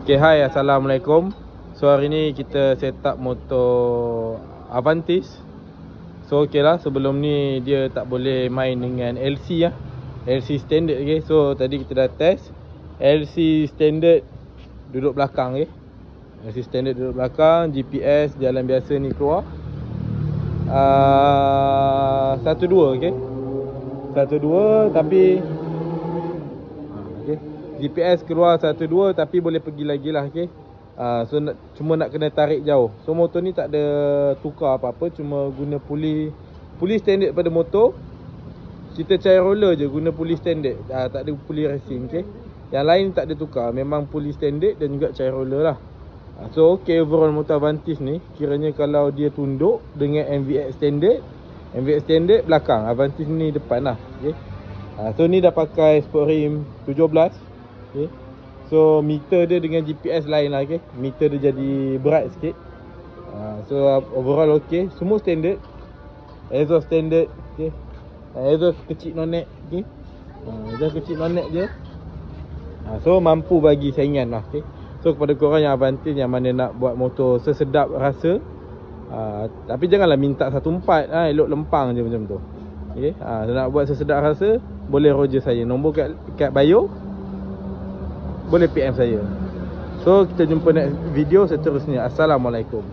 Okay, hai, Assalamualaikum. So hari ni kita set up motor Avantis. So okay lah, sebelum ni dia tak boleh main dengan LC lah, LC standard. Okay, so tadi kita dah test LC standard duduk belakang. Okay, LC standard duduk belakang, GPS jalan biasa ni keluar 1.2. okay, 1.2 tapi okay, GPS keluar 1.2 tapi boleh pergi lagi lah. Okay, so cuma nak kena tarik jauh. So motor ni tak ada tukar apa-apa, cuma guna puli standard pada motor. Kita cair roller je guna puli standard, tak ada puli racing. Okay, yang lain tak ada tukar, memang puli standard dan juga cair roller lah. So okay, overall motor Avantis ni kiranya kalau dia tunduk dengan MVX standard belakang, Avantis ni depan lah. Okay, so ni dah pakai sport rim 17. Okay, so meter dia dengan GPS lain lah. Okay, meter dia jadi berat sikit. So overall okay, semua standard. Exhaust standard. Okay, exhaust kecil nonek. Okay, exhaust kecil nonek je. So mampu bagi saingan lah. Okay, so kepada korang yang Avantis yang mana nak buat motor sesedap rasa, tapi janganlah minta 1.4, elok lempang je macam tu. Okay, nak buat sesedap rasa, boleh roger saya. Nombor kat bio, boleh PM saya. So kita jumpa next video seterusnya. Assalamualaikum.